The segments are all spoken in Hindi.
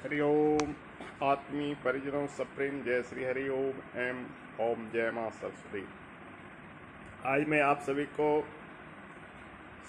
हरि ओम। आत्मीय परिजनों सप्रेम जय श्री हरि ओम एम ओम जय मां सरस्वती। आज मैं आप सभी को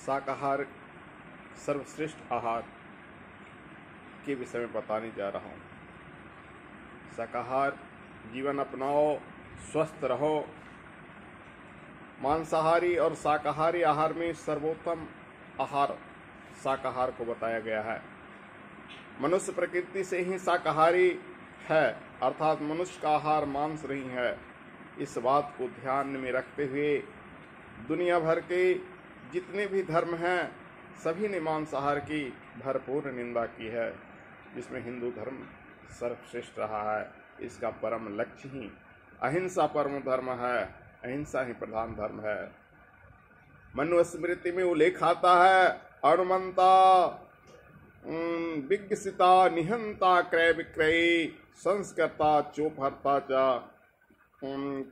शाकाहार सर्वश्रेष्ठ आहार के विषय में बताने जा रहा हूँ। शाकाहार जीवन अपनाओ, स्वस्थ रहो। मांसाहारी और शाकाहारी आहार में सर्वोत्तम आहार शाकाहार को बताया गया है। मनुष्य प्रकृति से ही शाकाहारी है, अर्थात मनुष्य का आहार मांस नहीं है। इस बात को ध्यान में रखते हुए दुनिया भर के जितने भी धर्म हैं सभी ने मांसाहार की भरपूर निंदा की है, जिसमें हिंदू धर्म सर्वश्रेष्ठ रहा है। इसका परम लक्ष्य ही अहिंसा परम धर्म है, अहिंसा ही प्रधान धर्म है। मनुस्मृति में उल्लेख आता है, अनुमंता विकसिता निहंता क्रय विक्रयी संस्कृता चोपहर्ता च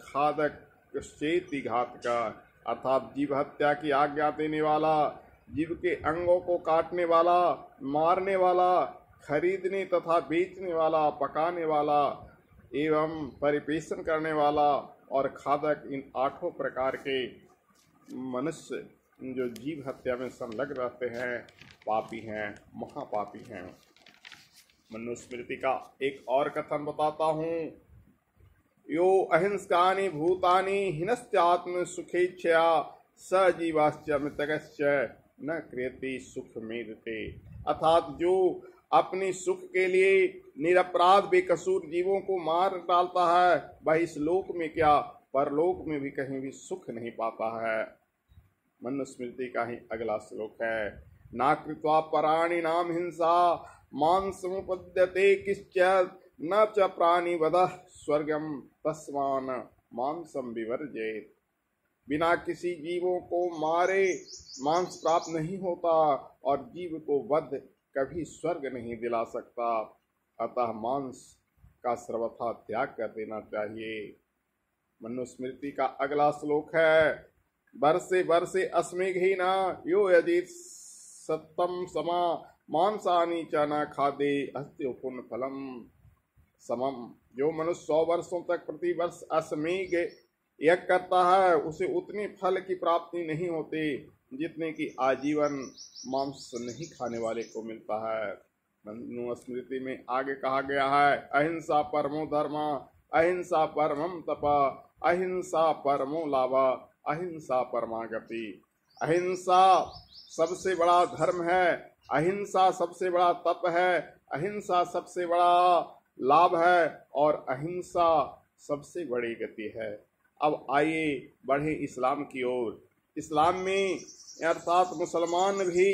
खादक चेति घातका, अर्थात जीव हत्या की आज्ञा देने वाला, जीव के अंगों को काटने वाला, मारने वाला, खरीदने तथा बेचने वाला, पकाने वाला एवं परिपेषण करने वाला और खादक, इन 8 प्रकार के मनुष्य जो जीव हत्या में संलग्न रहते हैं पापी हैं, महापापी हैं। मनुस्मृति का एक और कथन बताता हूँ। यो अहिंसकानि भूतानि हिनस्त्यात्म सुखेच्छया स जीवाश्च मृतकश्च न क्रियते सुख मेदते, अर्थात जो अपनी सुख के लिए निरपराध बेकसूर जीवों को मार डालता है वह इस लोक में क्या परलोक में भी कहीं भी सुख नहीं पाता है। मनुस्मृति का ही अगला श्लोक है, ना कृत्वा पराणि नाम हिंसा मांसमुपद्यते किश्चित् न च प्राणि वधः स्वर्गम तस्मान मांसम विवर्जेत। बिना किसी जीवों को मारे मांस प्राप्त नहीं होता और जीव को वध कभी स्वर्ग नहीं दिला सकता, अतः मांस का सर्वथा त्याग कर देना चाहिए। मनुस्मृति का अगला श्लोक है, वर्षे वर्षे अस्मेघेना यो यजित सत्तम समा मांसानि च न खादे अस्ति पुण्य फलम समम। जो मनुष्य 100 वर्षों तक प्रति वर्ष अश्वमेघ यज्ञ करता है उसे उतनी फल की प्राप्ति नहीं होती जितने की आजीवन मांस नहीं खाने वाले को मिलता है। मनुस्मृति में आगे कहा गया है, अहिंसा परमो धर्म अहिंसा परमम तप अहिंसा परमो लाभ अहिंसा परमागति। अहिंसा सबसे बड़ा धर्म है, अहिंसा सबसे बड़ा तप है, अहिंसा सबसे बड़ा लाभ है और अहिंसा सबसे बड़ी गति है। अब आइए बढ़े इस्लाम की ओर। इस्लाम में अर्थात मुसलमान भी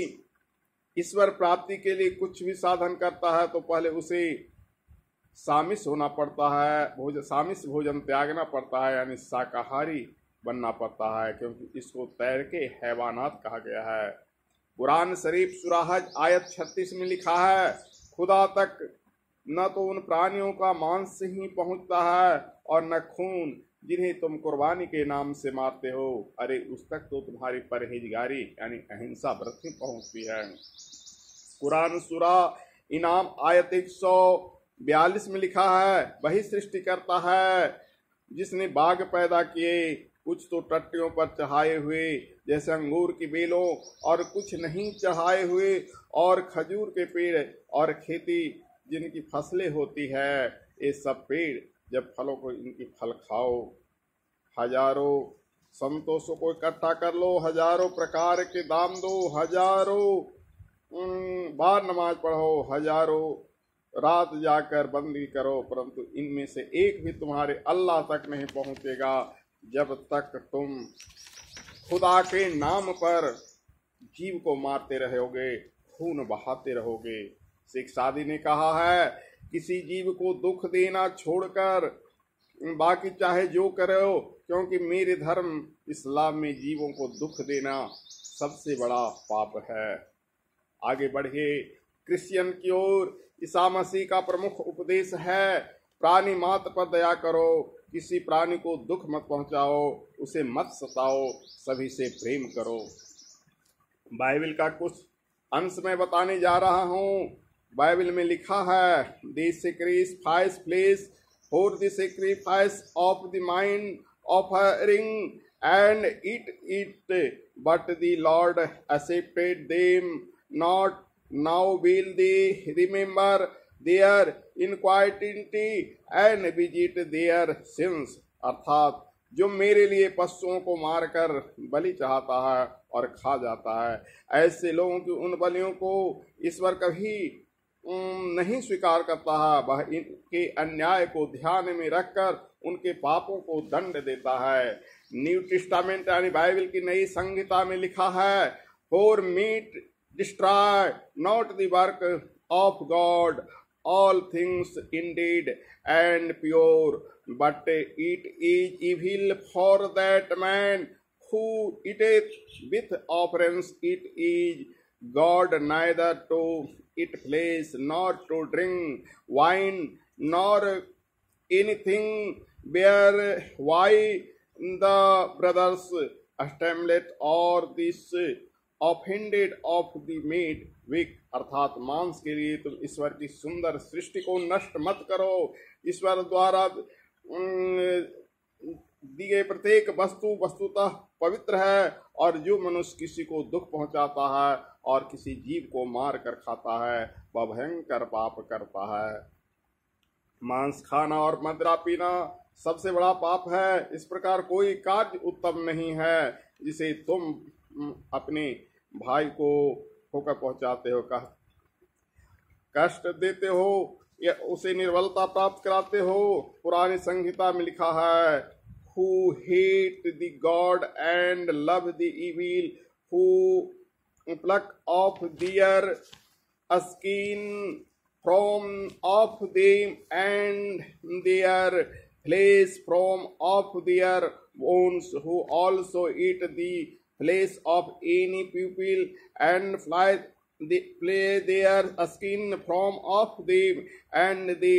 ईश्वर प्राप्ति के लिए कुछ भी साधन करता है तो पहले उसे सामिस होना पड़ता है, सामिस भोजन त्यागना पड़ता है, यानी शाकाहारी बनना पड़ता है, क्योंकि इसको तैर के हैवानात कहा गया है। कुरान शरीफ सूरह आयत 36 में लिखा है, खुदा तक न तो उन प्राणियों का मांस ही पहुंचता है और न खून जिन्हें तुम कुर्बानी के नाम से मारते हो, अरे उस तक तो तुम्हारी परहेजगारी यानी अहिंसा व्रत ही पहुंचती है। कुरान सूरह इनाम आयत 142 में लिखा है, वही सृष्टि करता है जिसने बाग पैदा किए, कुछ तो टट्टियों पर चढ़ाए हुए जैसे अंगूर की बेलों और कुछ नहीं चढ़ाए हुए, और खजूर के पेड़ और खेती जिनकी फसलें होती है। ये सब पेड़ जब फलों को इनकी फल खाओ, हजारों संतोषों को इकट्ठा कर लो, हजारों प्रकार के दाम दो, हजारों बार नमाज पढ़ो, हजारों रात जाकर बंदी करो, परंतु इनमें से एक भी तुम्हारे अल्लाह तक नहीं पहुंचेगा जब तक तुम खुदा के नाम पर जीव को मारते रहोगे, खून बहाते रहोगे। शेख सादी ने कहा है, किसी जीव को दुख देना छोड़कर बाकी चाहे जो करो, क्योंकि मेरे धर्म इस्लाम में जीवों को दुख देना सबसे बड़ा पाप है। आगे बढ़िए क्रिश्चियन की ओर। ईसा मसीह का प्रमुख उपदेश है, प्राणी मात्र पर दया करो, किसी प्राणी को दुख मत पहुंचाओ, उसे मत सताओ, सभी से प्रेम करो। बाइबल का कुछ अंश मैं बताने जा रहा हूँ। बाइबल में लिखा है, the sacrifice place for the sacrifice of the mind offering and eat it, but the Lord accepted them not. Now will they remember their iniquity and visit their sins? अर्थात जो मेरे लिए पशुओं को मारकर बलि चाहता है और खा जाता है, ऐसे लोगों की उन बलियों को ईश्वर कभी नहीं स्वीकार करता है। वह इनके अन्याय को ध्यान में रखकर उनके पापों को दंड देता है। न्यू टेस्टामेंट यानी बाइबल की नई संहिता में लिखा है, for meet destroy not the work of God, all things Indeed and pure, but it is evil for that man who eateth with offerings. It is God neither to eat flesh, nor to drink wine, nor anything whereby the brothers stumbled, or this offended of the meat weak. अर्थात मांस के लिए तुम ईश्वर की सुंदर सृष्टि को नष्ट मत करो। ईश्वर द्वारा दी गई प्रत्येक वस्तु वस्तुतः पवित्र है, और जो मनुष्य किसी को दुख पहुंचाता है और किसी जीव को मार कर खाता है वह भयंकर पाप करता है। मांस खाना और मदिरा पीना सबसे बड़ा पाप है। इस प्रकार कोई कार्य उत्तम नहीं है जिसे तुम अपने भाई को होकर पहुंचाते हो, कष्ट देते हो या उसे निर्बलता प्राप्त कराते हो। पुरानी संहिता में लिखा है, who hate the God and love the evil, who pluck off their skin from off them and their flesh from off their bones, who also eat the flesh of any people and fly their skin from off them, and they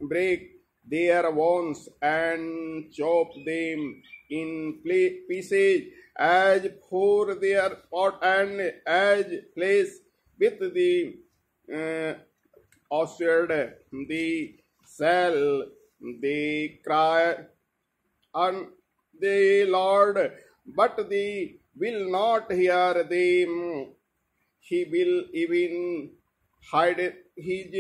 break their bones and chop them in pieces as for their pot, and as flesh with the ossured the shall they cry on the Lord, but they will not hear them. He will even hide his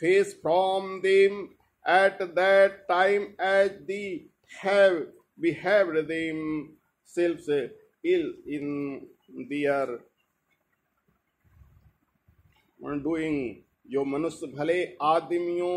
face from them at that time, as they have behaved themselves ill in their doing. जो मनुष्य भले आदमियों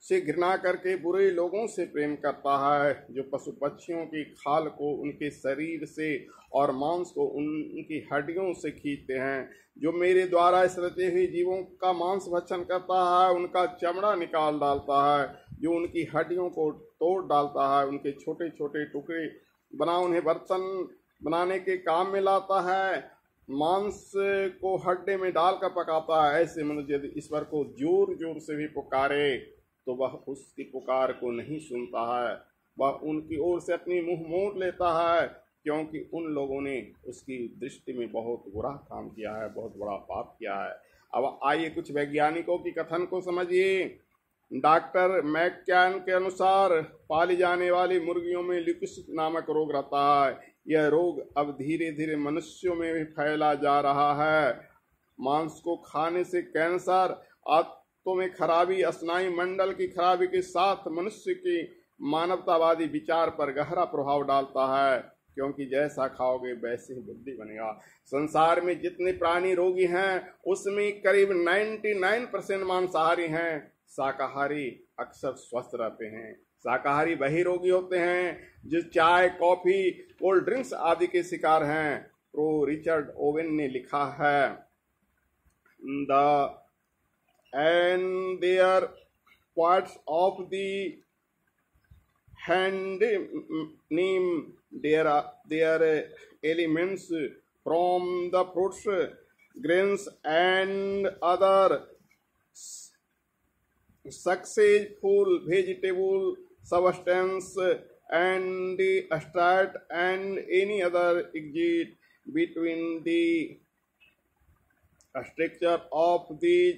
से घृणा करके बुरे लोगों से प्रेम करता है, जो पशु पक्षियों की खाल को उनके शरीर से और मांस को उनकी हड्डियों से खींचते हैं, जो मेरे द्वारा इस रचे हुए जीवों का मांस भक्षण करता है, उनका चमड़ा निकाल डालता है, जो उनकी हड्डियों को तोड़ डालता है, उनके छोटे छोटे टुकड़े बना उन्हें बर्तन बनाने के काम में लाता है, मांस को हड्डे में डालकर पकाता है, ऐसे मनुष्य यदि ईश्वर को जोर जोर से भी पुकारे तो वह उसकी पुकार को नहीं सुनता है। वह उनकी ओर से अपनी मुंह मोड़ लेता है, क्योंकि उन लोगों ने उसकी दृष्टि में बहुत बुरा काम किया है, बहुत बड़ा पाप किया है। अब आइए कुछ वैज्ञानिकों की कथन को समझिए। डॉक्टर मैककैन के अनुसार पाली जाने वाली मुर्गियों में ल्यूकेस नामक रोग रहता है। यह रोग अब धीरे धीरे मनुष्यों में भी फैला जा रहा है। मांस को खाने से कैंसर, आंतों में खराबी, स्नायु मंडल की खराबी के साथ मनुष्य की मानवतावादी विचार पर गहरा प्रभाव डालता है, क्योंकि जैसा खाओगे वैसे ही बुद्धि बनेगा। संसार में जितने प्राणी रोगी हैं उसमें करीब 99% मांसाहारी हैं। शाकाहारी अक्सर स्वस्थ रहते हैं। शाकाहारी वही रोगी होते हैं जो चाय, कॉफी, कोल्ड ड्रिंक्स आदि के शिकार हैं। प्रो रिचर्ड ओवेन ने लिखा है, the end there parts of the hand name their elements from the fruits, grains and other successful vegetable substance, and the start and any other exit between the structure of these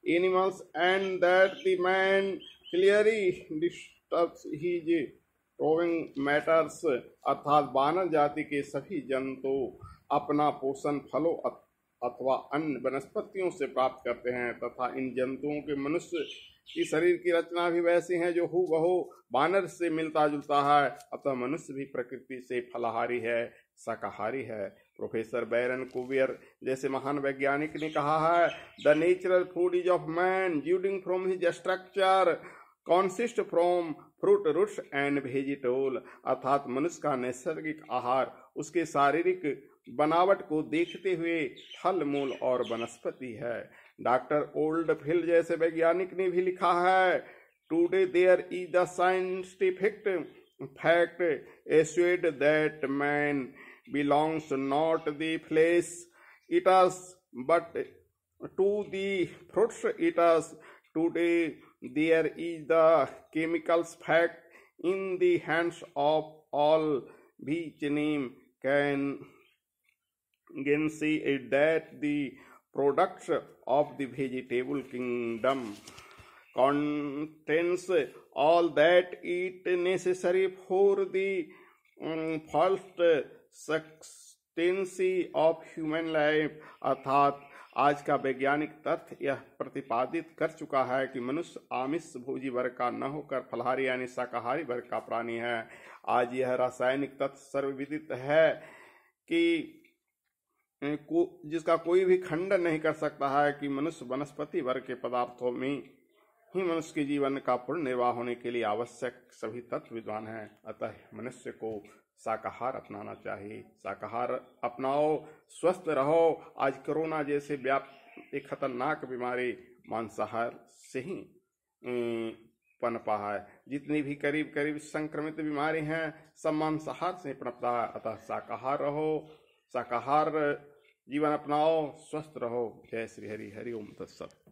animals, and that the man clearly disturbs his growing matters, अर्थात वानर जाति के सभी जंतु अपना पोषण फलों अथवा अन्य वनस्पतियों से प्राप्त करते हैं तथा इन जंतुओं के मनुष्य की शरीर की रचना भी वैसी है जो हूबहू वानर से मिलता जुलता है। अतः मनुष्य भी प्रकृति से फलाहारी है, शाकाहारी है। प्रोफेसर बैरन कुवियर जैसे महान वैज्ञानिक ने कहा है, the natural food is of man judging from his structure consist from fruit roots and vegetable, अर्थात मनुष्य का नैसर्गिक आहार उसके शारीरिक बनावट को देखते हुए फल मूल और वनस्पति है। डॉक्टर ओल्डफील्ड जैसे वैज्ञानिक ने भी लिखा है, today there is the scientific fact assured that man belongs not the flesh eaters but to the fruits eaters. Today there is the chemicals fact in the hands of all which name can see it that the products of the vegetable kingdom contains all that it necessary for the first subsistence of human life, अर्थात आज का वैज्ञानिक तथ्य यह प्रतिपादित कर चुका है कि मनुष्य आमिष भोजी वर्ग का न होकर फलाहारी यानी शाकाहारी वर्ग का प्राणी है। आज यह रासायनिक तथ्य सर्वविदित है कि जिसका कोई भी खंडन नहीं कर सकता है कि मनुष्य वनस्पति वर्ग के पदार्थों में ही मनुष्य के जीवन का पूर्ण निर्वाह होने के लिए आवश्यक सभी तत्व विद्वान हैं। अतः मनुष्य को शाकाहार अपनाना चाहिए। शाकाहार अपनाओ, स्वस्थ रहो। आज कोरोना जैसे एक खतरनाक बीमारी मांसाहार से ही पनपा है। जितनी भी करीब संक्रमित बीमारी हैं सब मांसाहार से पनपता है। अतः शाकाहार रहो, शाकाहार जीवन अपनाओ, स्वस्थ रहो। जय श्री हरि। हरि ओम तत्सत।